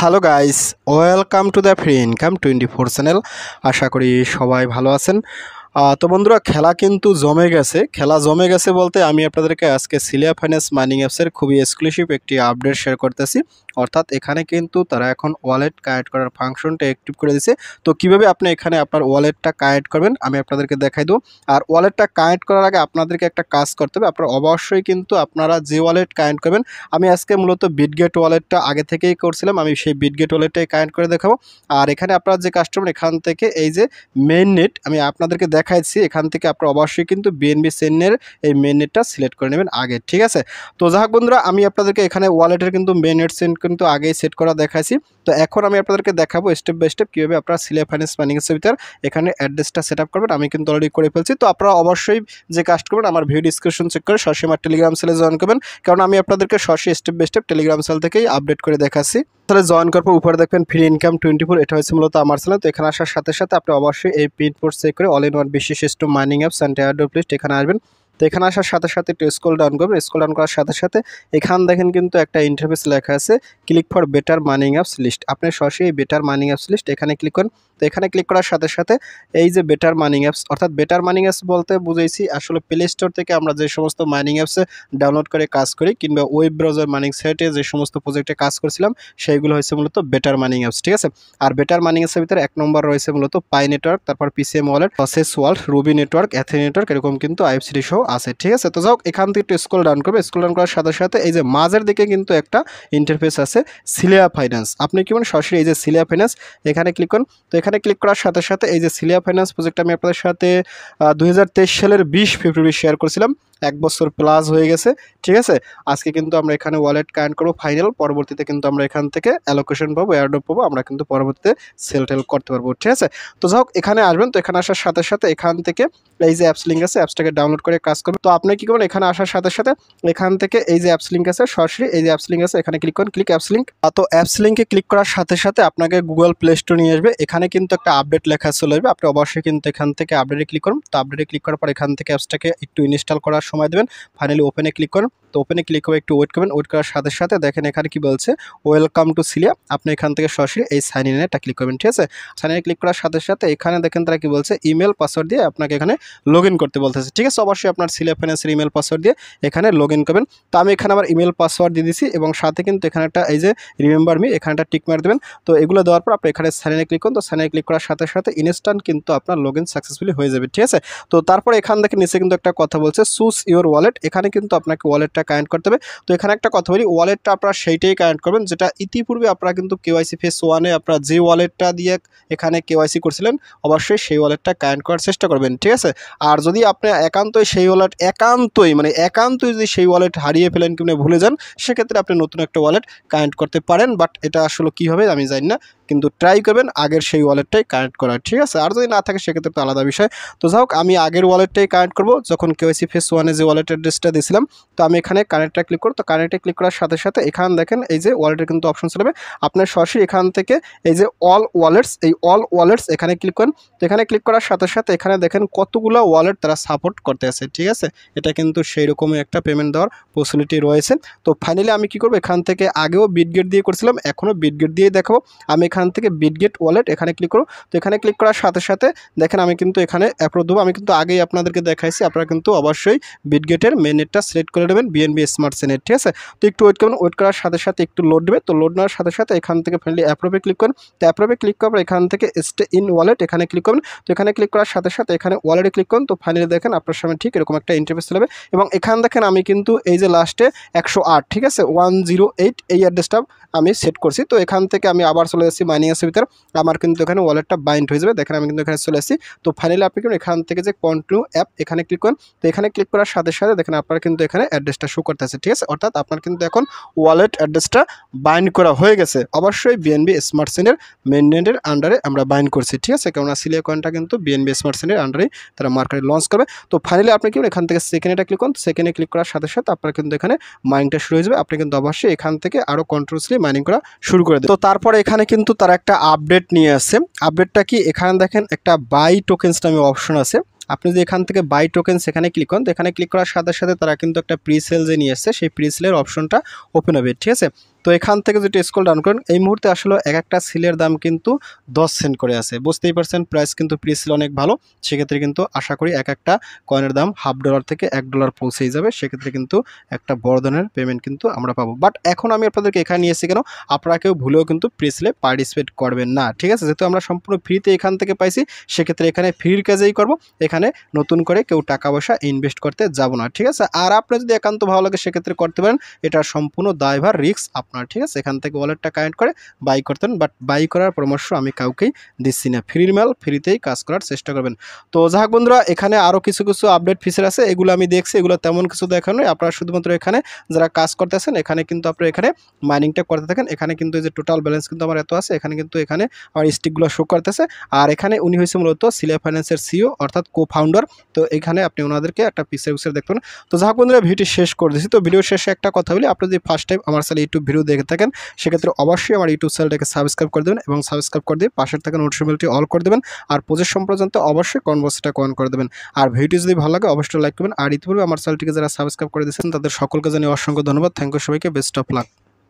Hello guys, welcome to the free income 24 channel. আশা করি সবাই ভালো আছেন। তো বন্ধুরা, খেলা জমে গেছে বলতে আমি আপনাদেরকে আজকে সিলিয়া ফাইন্যান্স মাইনিং অ্যাপসের খুবই এক্সক্লুসিভ একটি আপডেট শেয়ার করতেছি। অর্থাৎ এখানে কিন্তু তারা এখন ওয়ালেট কানেক্ট করার ফাংশনটা অ্যাক্টিভ করে দিয়েছে। তো কিভাবে আপনি এখানে আপনার ওয়ালেটটা কানেক্ট করবেন আমি আপনাদেরকে দেখাই দেবো। আর ওয়ালেটটা কানেক্ট করার আগে আপনাদেরকে একটা কাজ করতে হবে। আপনারা অবশ্যই কিন্তু আপনারা যে ওয়ালেট কানেক্ট করবেন, আমি আজকে মূলত বিটগেট ওয়ালেটটা আগে থেকেই করছিলাম, আমি সেই বিটগেট ওয়ালেটটাই কানেক্ট করে দেখাবো। আর এখানে আপনারা যে কাস্টমার এখান থেকে এই যে মেইন নেট আমি আপনাদেরকে দেখাইছি, এখান থেকে আপনারা অবশ্যই কিন্তু বিএনবি সেনের এই মেইন নেটটা সিলেক্ট করে নেবেন আগে, ঠিক আছে। তো যাই হোক বন্ধুরা, আমি আপনাদেরকে এখানে ওয়ালেটের কিন্তু মেইন নেট সেন্ড কিন্তু আগেই সেট করা দেখাইছি। তো এখন আমি আপনাদেরকে দেখাবো স্টেপ বাই স্টেপ কীভাবে আপনারা সিলিয়া ফাইন্যান্স মাইনিংয়ের ভিতর এখানে অ্যাড্রেসটা সেট আপ করবেন। আমি কিন্তু অলরেডি করে ফেলছি। তো আপনারা অবশ্যই যে কাজ করবেন আমার ভিডিও ডিসক্রিপশন চেক করে সরাসরি আমার টেলিগ্রাম সেলে জয়েন করবেন, কারণ আমি আপনাদেরকে সরাসরি step by step Telegram cell থেকেই আপডেট করে দেখাচ্ছি। তাহলে জয়েন করার পর উপরে দেখবেন ফ্রি ইনকাম 24, এটা হচ্ছে মূলত আমার চ্যানেল। তো এখানে আসার সাথে সাথে আপনি অবশ্যই এই পিন পোস্ট চেক করে অল ইন ওয়ান বিশিষ্ট mining apps and airdrop list এখানে আসবেন। তো এখানে আসার সাথে সাথে একটু স্ক্রল ডাউন করবেন। স্ক্রল ডাউন করার সাথে সাথে এখান দেখেন কিন্তু একটা ইন্টারফেস লেখা আছে click for better mining apps list. আপনি সরাসরি এই বেটার মাইনিং অ্যাপস লিস্ট এখানে ক্লিক করুন। তো এখানে ক্লিক করার সাথে সাথে এই যে বেটার মাইনিং অ্যাপস, অর্থাৎ বেটার মাইনিং অ্যাপস বলতে বুঝেছি আসলে প্লে স্টোর থেকে আমরা যে সমস্ত মাইনিং অ্যাপসে ডাউনলোড করে কাজ করি কিংবা ওয়েব ব্রাউজার মাইনিং সাইটে যে সমস্ত প্রজেক্টে কাজ করছিলাম সেইগুলো হচ্ছে মূলত বেটার মাইনিং অ্যাপস, ঠিক আছে। আর বেটার মাইনিং অ্যাপসের ভিতরে 1 নম্বর রয়েছে মূলত পাই নেটওয়ার্ক, তারপর PCM wallet, process world, ruby network, অ্যাথে নেটওয়ার্ক, এরকম কিন্তু আইএফসিডি সহ আছে, ঠিক আছে। তো যাও এখান থেকে একটু স্ক্রল ডাউন করবে। স্ক্রল ডাউন করার সাথে সাথে এই যে মাঝের দিকে কিন্তু একটা ইন্টারফেস আছে সিলিয়া ফাইন্যান্স। আপনি কি বলেন সরাসরি এই যে সিলিয়া ফাইন্যান্স এখানে ক্লিক করুন। তো এখানে ক্লিক করার সাথে সাথে এই যে সিলিয়া ফাইন্যান্স প্রজেক্ট আমি আপনাদের সাথে 2023 সালের 20 ফেব্রুয়ারি শেয়ার করেছিলাম। 1 বছর প্লাস হয়ে গেছে, ঠিক আছে। আজকে কিন্তু আমরা এখানে ওয়ালেট কানেক্ট করবো ফাইনাল, পরবর্তীতে কিন্তু আমরা এখান থেকে অ্যালোকেশন পাবো, এয়ারড্রপ পাবো, আমরা কিন্তু পরবর্তীতে সেল টেল করতে পারবো, ঠিক আছে। তো যাই হোক এখানে আসবেন। তো এখানে আসার সাথে সাথে এখান থেকে এই যে অ্যাপস লিঙ্ক আছে, অ্যাপসটাকে ডাউনলোড করে কাজ করবেন। তো আপনি কি করবেন, এখানে আসার সাথে সাথে এখান থেকে এই যে অ্যাপস লিঙ্ক আছে, সরাসরি এই যে অ্যাপস লিঙ্ক আছে এখানে ক্লিক করুন, ক্লিক অ্যাপস লিঙ্ক। তো অ্যাপস লিঙ্কে ক্লিক করার সাথে সাথে আপনাকে গুগল প্লে স্টোর নিয়ে আসবে। এখানে কিন্তু একটা আপডেট লেখা চলে আসবে, আপনি অবশ্যই কিন্তু এখান থেকে আপডেটে ক্লিক করুন। তো আপডেটে ক্লিক করার পর এখান থেকে অ্যাপসটাকে একটু ইনস্টল করার সময় দেবেন। ফাইনালি ওপেনে ক্লিক করুন। তো ওপেনে ক্লিক করে একটু ওয়েট করবেন। ওয়েট করার সাথে সাথে দেখেন এখানে কি বলছে, ওয়েলকাম টু সিলিয়া। আপনি এখান থেকে সরাসরি এই সাইন ইন এটা ক্লিক করবেন, ঠিক আছে। সাইন ইনে ক্লিক করার সাথে সাথে এখানে দেখেন তারা কি বলছে, ইমেল পাসওয়ার্ড দিয়ে আপনাকে এখানে লগ ইন করতে বলতেছে, ঠিক আছে। অবশ্যই আপনার সিলিয়া ফাইন্যান্সের ইমেল পাসওয়ার্ড দিয়ে এখানে লগ ইন করবেন। তো আমি এখানে আমার ইমেল পাসওয়ার্ড দিয়ে দিচ্ছি এবং সাথে কিন্তু এখানে একটা এই যে রিমেম্বার মি এখানে একটা টিক মার দেবেন। তো এগুলো দেওয়ার পর আপনি এখানে সাইন ইনে ক্লিক করুন। তো সাইন ইনে ক্লিক করার সাথে সাথে ইনস্ট্যান্ট কিন্তু আপনার লগ ইন সাকসেসফুলি হয়ে যাবে, ঠিক আছে। তো তারপরে এখান থেকে নিচে কিন্তু একটা কথা বলছে চুজ ইউর ওয়ালেট। এখানে কিন্তু আপনাকে ওয়ালেটটা কানেক্ট করতে হবে। তো এখানে একটা কথা বলি, ওয়ালেটটা আপনারা সেইটাই কানেক্ট করবেন যেটা ইতিপূর্বে আপনারা কিন্তু কেওয়াইসি ফেজ 1-এ আপনারা যে ওয়ালেটটা দিয়ে এখানে কেওয়াইসি করছিলেন অবশ্যই সেই ওয়ালেটটা কানেক্ট করার চেষ্টা করবেন, ঠিক আছে। আর যদি আপনি একান্তই সেই ওয়ালেট একান্তই যদি সেই ওয়ালেট হারিয়ে ফেলেন কিংবা ভুলে যান, সেক্ষেত্রে আপনি নতুন একটা ওয়ালেট কানেক্ট করতে পারেন। বাট এটা আসলে কী হবে আমি জানি না, কিন্তু ট্রাই করবেন আগের সেই ওয়ালেটটাই কানেক্ট করার, ঠিক আছে। আর যদি না থাকে সেক্ষেত্রে তো আলাদা বিষয়। তো যাই হোক আমি আগের ওয়ালেটটাই কানেক্ট করবো যখন কেওয়াইসি ফেজ 1-এ যে ওয়ালেট অ্যাড্রেসটা দিয়েছিলাম। তো আমি এখানে কানেক্টটা ক্লিক করব। তো কানেক্টে ক্লিক করার সাথে সাথে এখানে দেখেন এই যে ওয়ালেটের কিন্তু অপশন চলবে। আপনার সরাসরি এখান থেকে এই যে অল ওয়ালেটস, এই অল ওয়ালেটস এখানে ক্লিক করেন। তো এখানে ক্লিক করার সাথে সাথে এখানে দেখেন কতগুলো ওয়ালেট তারা সাপোর্ট করতে আছে, ঠিক আছে। এটা কিন্তু সেই রকমই একটা পেমেন্ট দেওয়ার পসিবিলিটি রয়েছে। তো ফাইনালি আমি কি করব, এখান থেকে আগেও বিটগেট দিয়ে করছিলাম, এখনও বিটগেট দিয়ে দেখাবো। আমি এখান থেকে বিটগেট ওয়ালেট এখানে ক্লিক করব। তো এখানে ক্লিক করার সাথে সাথে দেখেন আমি কিন্তু এখানে অ্যাপ্রুভ দেবো। আমি কিন্তু আগেই আপনাদেরকে দেখাইছি, আপনারা কিন্তু অবশ্যই বিটগেটের মেন নেটটা সিলেক্ট করে নেবেন, বিএনবি স্মার্ট নেট, ঠিক আছে। তো একটু ওয়েট করবেন। ওয়েট করার সাথে সাথে একটু লোড নেবে। তো লোড নেওয়ার সাথে সাথে এখান থেকে ফাইনালি অ্যাপ্রুভে ক্লিক করুন। তো অ্যাপ্রুভে ক্লিক করার পর এখান থেকে স্টে ইন ওয়ালেট এখানে ক্লিক করুন। তো এখানে ক্লিক করার সাথে সাথে এখানে ওয়ালেটে ক্লিক করুন। তো ফাইনালি দেখেন আপনার সামনে ঠিক এরকম একটা ইন্টারফেস চলবে এবং এখানে দেখেন আমি কিন্তু এই যে লাস্টে 108, ঠিক আছে, 108 এই অ্যাড্রেসটা আমি সেট করছি। তো এখান থেকে আমি আবার চলে যাচ্ছি মাইনিং এর ভিতরে, আমার কিন্তু এখানে ওয়ালেটটা বাইন্ড হয়ে যাবে। দেখেন আমি কিন্তু এখানে চলে আসছি। তো ফাইনালি আপনি কিন্তু এখান থেকে যে কন্টিনিউ অ্যাপ এখানে ক্লিক করুন। তো এখানে ক্লিক করার সাথে সাথে দেখেন আপনার কিন্তু এখানে অ্যাড্রেসটা শো করতেছে, ঠিক আছে। অর্থাৎ আপনার কিন্তু এখন ওয়ালেট অ্যাড্রেসটা বাইন্ড করা হয়ে গেছে। অবশ্যই বিএনবি স্মার্ট চেনের মেইন নেটের আন্ডারে আমরা বাইন্ড করছি, ঠিক আছে। কেননা সিলিয়া কয়েনটা কিন্তু বিএনবি স্মার্ট চেনের আন্ডারে তারা মার্কেটে লঞ্চ করবে। তো ফাইনালি আপনি কি এখান থেকে সেকেন্ডে ক্লিক করুন। সেকেন্ডে ক্লিক করার সাথে সাথে আপনার কিন্তু এখানে মাইনিংটা শুরু হয়ে যাবে। আপনি কিন্তু অবশ্যই এখান থেকে আরও কন্টিনিউসলি মাইনিং করা শুরু করে দেবেন। তো তারপরে এখানে কিন্তু তারা একটা আপডেট নিয়ে আসছে। আপডেটটা কি, এখানে দেখেন একটা বাই টোকেন্স নামে অপশন আছে। আপনি যদি এখান থেকে বাই টোকেন্স এখানে ক্লিক করেন, তো এখানে ক্লিক করার সাথে সাথে তারা কিন্তু একটা প্রি সেল যে নিয়ে আসছে সেই প্রি সেলের অপশনটা ওপেন হবে, ঠিক আছে। তো তো এখান থেকে যদি স্ক্রল ডাউন করেন এই মুহূর্তে আসলে এক একটা সিলের দাম কিন্তু 10 সেন্ট করে আছে, বুঝতেই পারছেন প্রাইস কিন্তু প্রি সিল অনেক ভালো। সেক্ষেত্রে কিন্তু আশা করি এক একটা কয়েনের দাম $0.5 থেকে $1 পৌঁছেই যাবে, সেক্ষেত্রে কিন্তু একটা বড় ধরনের পেমেন্ট কিন্তু আমরা পাবো। বাট এখন আমি আপনাদেরকে এখানে নিয়ে এসেছি কেন, আপনারা কেউ ভুলেও কিন্তু প্রি সিলে পার্টিসিপেট করবেন না, ঠিক আছে? যেহেতু আমরা সম্পূর্ণ ফ্রিতে এখান থেকে পাইছি, সেক্ষেত্রে এখানে ফ্রির কাজেই করব, এখানে নতুন করে কেউ টাকা পয়সা ইনভেস্ট করতে যাব না, ঠিক আছে? আর আপনার যদি একান্ত ভালো লাগে সেক্ষেত্রে করতে পারেন, এটা সম্পূর্ণ দায়ভার রিস্ক আপনার, ঠিক আছে? এখান থেকে ওয়ালেটটা কানেক্ট করে বাই করতেন, বাট বাই করার পরামর্শ আমি কাউকেই দিচ্ছি না। ফ্রির মাল ফ্রিতেই কাজ করার চেষ্টা করবেন। তো যাই হোক বন্ধুরা, এখানে আরও কিছু কিছু আপডেট ফিচার আছে, এগুলো আমি দেখছি, এগুলো তেমন কিছু দেখানো নয়। আপনারা শুধুমাত্র এখানে যারা কাজ করতেছেন এখানে কিন্তু আপনারা এখানে মাইনিংটা করতে থাকেন। এখানে কিন্তু এই যে টোটাল ব্যালেন্স কিন্তু আমার এত আছে, এখানে কিন্তু এখানে আমার স্টিকগুলো শো করতেছে। আর এখানে উনি হয়েছে মূলত সিলিয়া ফাইন্যান্সের সিইও অর্থাৎ কো-ফাউন্ডার। তো এখানে আপনি ওনাদেরকে একটা পিকচার দেখতে পারেন। তো যাই হোক বন্ধুরা, ভিডিওটি শেষ করে দিচ্ছি। তো ভিডিও শেষে একটা কথা বলি, আপনি যদি ফার্স্ট টাইম আমার চ্যানেল ইউটিউব ভিডিও দেখে থাকেন সেক্ষেত্রে অবশ্যই আমার ইউটিউব চ্যানেলটাকে সাবস্ক্রাইব করে দেবেন এবং সাবস্ক্রাইব করে দিয়ে পাশের থাকা নোটিফিকেশনটি অল করে দেবেন। আর প্রজেক্ট সম্পর্কে অবশ্যই কনভার্সটা কমেন্ট করে দেবেন। আর ভিডিওটি যদি ভালো লাগে অবশ্যই লাইক করবেন। আর ইতিপূর্বে আমার চ্যানেলটিকে যারা সাবস্ক্রাইব করে দিয়েছেন তাদের সকলকে জানিয়ে অসংখ্য ধন্যবাদ। থ্যাংক ইউ সবাইকে, বেস্ট অফ লাক।